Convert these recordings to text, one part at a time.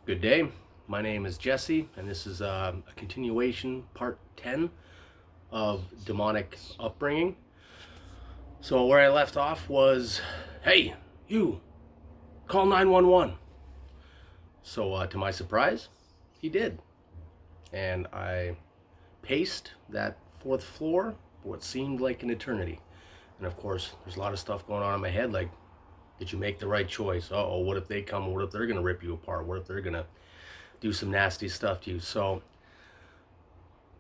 Good day. My name is Jesse, and this is a continuation, part 10 of demonic upbringing. So, where I left off was, hey, you, call 911. So, to my surprise, he did. And I paced that fourth floor for what seemed like an eternity. And of course, there's a lot of stuff going on in my head, like, did you make the right choice? Uh-oh, what if they come? What if they're going to rip you apart? What if they're going to do some nasty stuff to you? So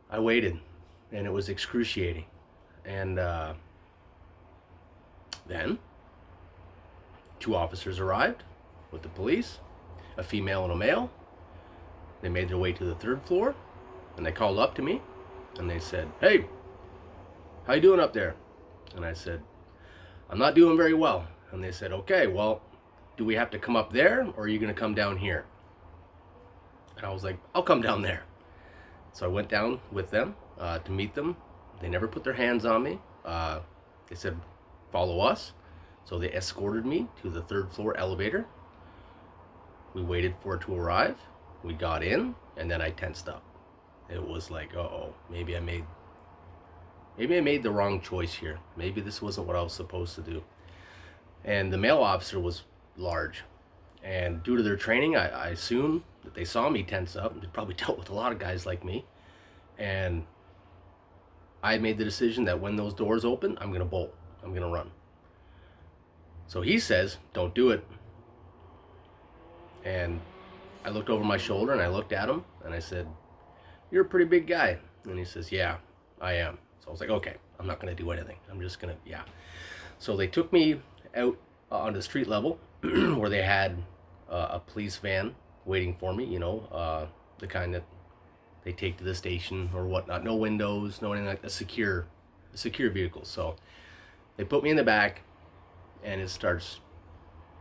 I waited, and it was excruciating. And then two officers arrived with the police, a female and a male. They made their way to the third floor, and they called up to me, and they said, hey, how you doing up there? And I said, I'm not doing very well. And they said, okay, well, do we have to come up there, or are you going to come down here? And I was like, I'll come down there. So I went down with them to meet them. They never put their hands on me. They said, follow us. So they escorted me to the third floor elevator. We waited for it to arrive. We got in, and then I tensed up. It was like, uh-oh, maybe I made the wrong choice here. Maybe this wasn't what I was supposed to do. And the male officer was large. And due to their training, I assume that they saw me tense up. They probably dealt with a lot of guys like me. And I made the decision that when those doors open, I'm going to bolt. I'm going to run. So he says, don't do it. And I looked over my shoulder and I looked at him and I said, you're a pretty big guy. And he says, yeah, I am. So I was like, okay, I'm not going to do anything. I'm just going to, yeah. So they took me out on the street level where they had a police van waiting for me, the kind that they take to the station or whatnot. No windows, no anything, like a secure vehicle. So they put me in the back and it starts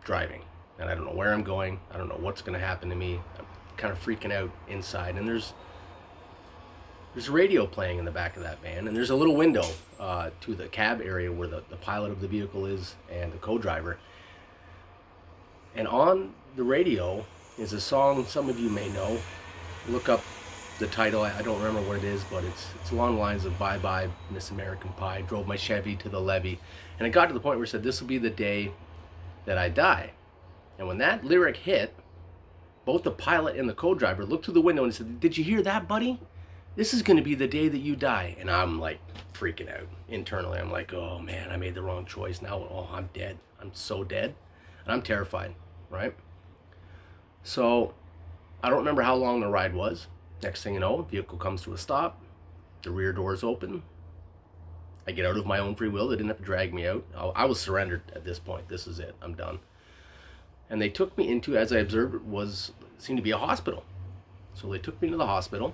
driving. And I don't know where I'm going. I don't know what's going to happen to me. I'm kind of freaking out inside. And there's radio playing in the back of that van, and there's a little window to the cab area where the pilot of the vehicle is and the co-driver. And on the radio is a song some of you may know. Look up the title. I don't remember what it is, but it's along the lines of Bye Bye Miss American Pie, drove my Chevy to the levee. And it got to the point where it said, this will be the day that I die. And when that lyric hit, both the pilot and the co-driver looked through the window and said, did you hear that, buddy? This is going to be the day that you die. And I'm like freaking out internally. I'm like, oh man, I made the wrong choice. Now, oh, I'm dead. I'm so dead. And I'm terrified, right? So I don't remember how long the ride was. Next thing you know, vehicle comes to a stop. The rear doors open. I get out of my own free will. They didn't have to drag me out. I was surrendered at this point. This is it. I'm done. And they took me into, as I observed, seemed to be a hospital. So they took me to the hospital.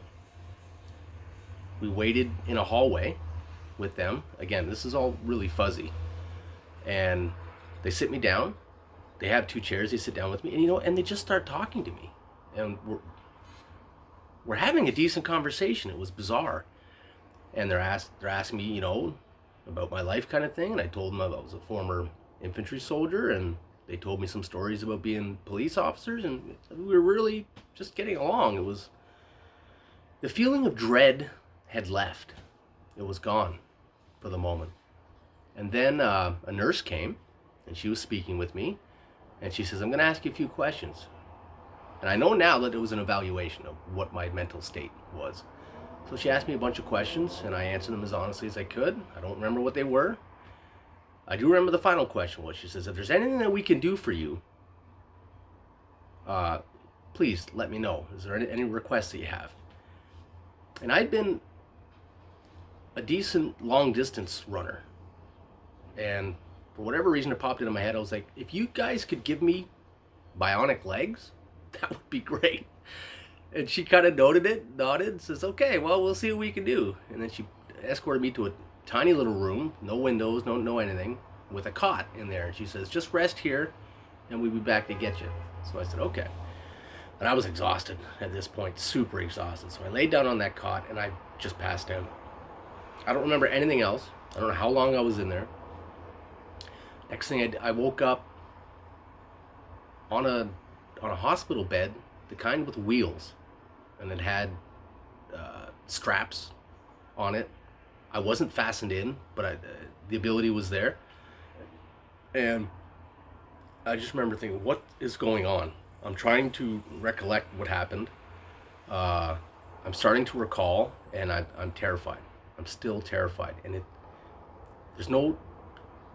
We waited in a hallway with them. Again, this is all really fuzzy. And they sit me down. They have two chairs. They sit down with me, and they just start talking to me. And we're having a decent conversation. It was bizarre. And they're asking me, about my life kind of thing. And I told them I was a former infantry soldier, and they told me some stories about being police officers, and we were really just getting along. It was the feeling of dread had left. It was gone for the moment. And then a nurse came, and she was speaking with me, and she says, I'm going to ask you a few questions. And I know now that it was an evaluation of what my mental state was. So she asked me a bunch of questions, and I answered them as honestly as I could. I don't remember what they were. I do remember the final question was, she says, if there's anything that we can do for you, please let me know. Is there any requests that you have? And I'd been a decent long distance runner, and for whatever reason it popped into my head. I was like, if you guys could give me bionic legs, that would be great. And she kind of nodded, says, okay, well, we'll see what we can do. And then she escorted me to a tiny little room, no windows, no anything, with a cot in there. And she says, just rest here and we'll be back to get you. So I said, okay. And I was exhausted at this point, super exhausted. So I laid down on that cot and I just passed out. I don't remember anything else. I don't know how long I was in there. Next thing I woke up on a hospital bed the kind with wheels, and it had straps on it. I wasn't fastened in, but the ability was there. And I just remember thinking, what is going on? I'm trying to recollect what happened. Uh, I'm starting to recall, and I'm terrified. I'm still terrified. And there's no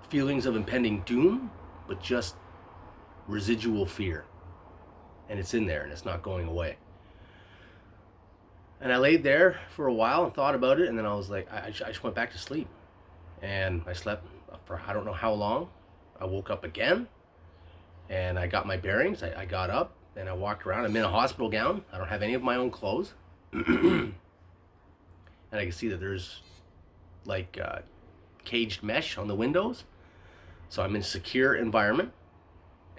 feelings of impending doom, but just residual fear. And it's in there, and it's not going away. And I laid there for a while and thought about it, and then I was like, I just went back to sleep. And I slept for I don't know how long. I woke up again, and I got my bearings. I got up, and I walked around. I'm in a hospital gown. I don't have any of my own clothes. And I can see that there's like caged mesh on the windows. So I'm in a secure environment,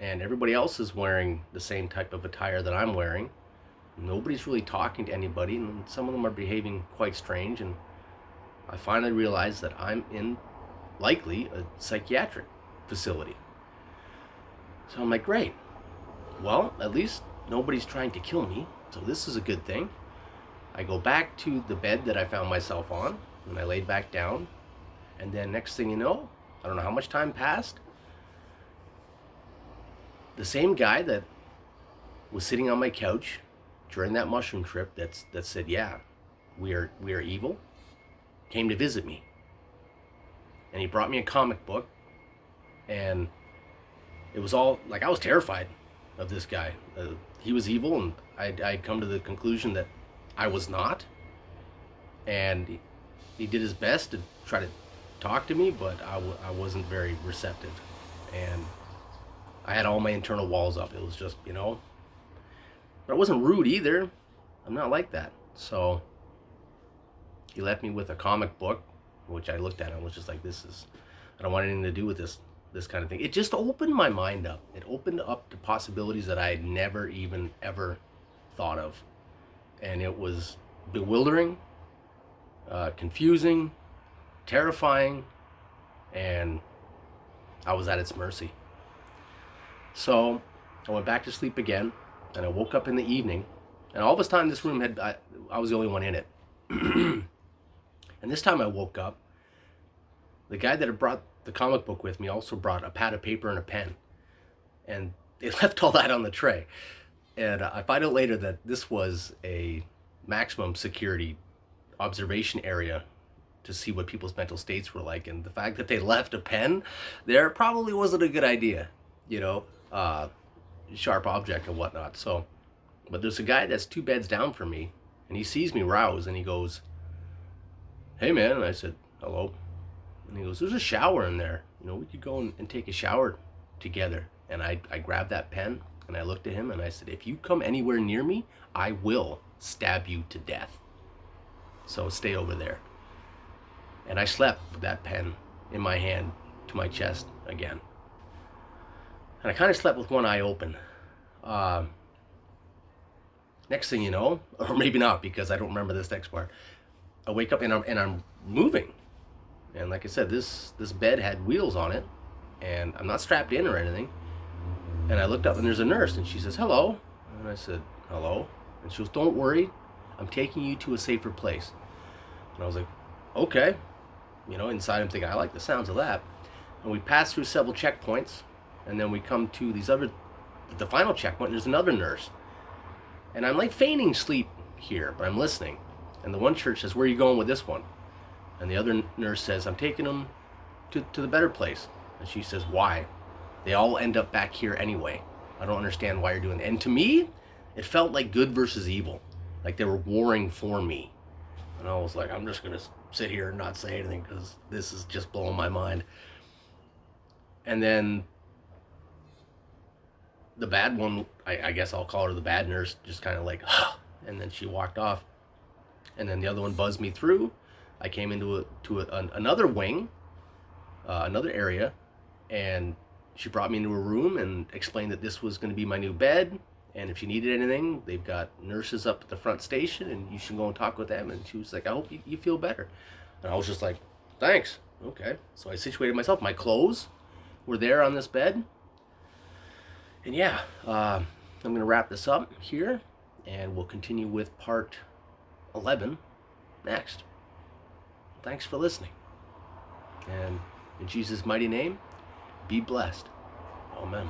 and everybody else is wearing the same type of attire that I'm wearing. Nobody's really talking to anybody, and some of them are behaving quite strange. And I finally realized that I'm in likely a psychiatric facility. So I'm like, great. Well, at least nobody's trying to kill me, so this is a good thing. I go back to the bed that I found myself on, and I laid back down. And then next thing you know, I don't know how much time passed. The same guy that was sitting on my couch during that mushroom trip that said, yeah, we are evil, came to visit me. And he brought me a comic book, and it was all like, I was terrified of this guy. He was evil, and I'd come to the conclusion that I was not. And he did his best to try to talk to me, but I wasn't very receptive. And I had all my internal walls up. It was just, but I wasn't rude either. I'm not like that. So he left me with a comic book, which I looked at and was just like, I don't want anything to do with this kind of thing. It just opened my mind up. It opened up to possibilities that I had never even ever thought of. And it was bewildering, confusing, terrifying, and I was at its mercy. So I went back to sleep again, and I woke up in the evening, and all this time this room I was the only one in it. And this time I woke up, the guy that had brought the comic book with me also brought a pad of paper and a pen, and they left all that on the tray. And I find out later that this was a maximum security observation area to see what people's mental states were like. And the fact that they left a pen there probably wasn't a good idea, sharp object and whatnot. So, but there's a guy that's 2 beds down from me, and he sees me rouse, and he goes, "Hey man," and I said, "Hello." And he goes, "There's a shower in there. We could go and take a shower together." And I grabbed that pen, and I looked at him, and I said, "If you come anywhere near me, I will stab you to death. So stay over there." And I slept with that pen in my hand to my chest again. And I kind of slept with one eye open. Next thing you know, or maybe not, because I don't remember this next part, I wake up and I'm moving. And like I said, this bed had wheels on it, and I'm not strapped in or anything. And I looked up, and there's a nurse, and she says, "Hello." And I said, "Hello." And she goes, "Don't worry, I'm taking you to a safer place." And I was like, okay. Inside I'm thinking, I like the sounds of that. And we pass through several checkpoints, and then we come to the final checkpoint, and there's another nurse. And I'm like feigning sleep here, but I'm listening. And the one church says, "Where are you going with this one?" And the other nurse says, "I'm taking them to the better place." And she says, "Why? They all end up back here anyway. I don't understand why you're doing that." And to me, it felt like good versus evil. Like they were warring for me. And I was like, I'm just going to sit here and not say anything because this is just blowing my mind. And then the bad one, I guess I'll call her the bad nurse, just kind of like, and then she walked off. And then the other one buzzed me through. I came into another wing, another area, and she brought me into a room and explained that this was going to be my new bed, and if you needed anything, they've got nurses up at the front station, and you should go and talk with them. And she was like, "I hope you feel better." And I was just like, "Thanks." Okay. So I situated myself. My clothes were there on this bed. And yeah, I'm going to wrap this up here. and we'll continue with part 11 next. Thanks for listening. And in Jesus' mighty name, be blessed. Amen.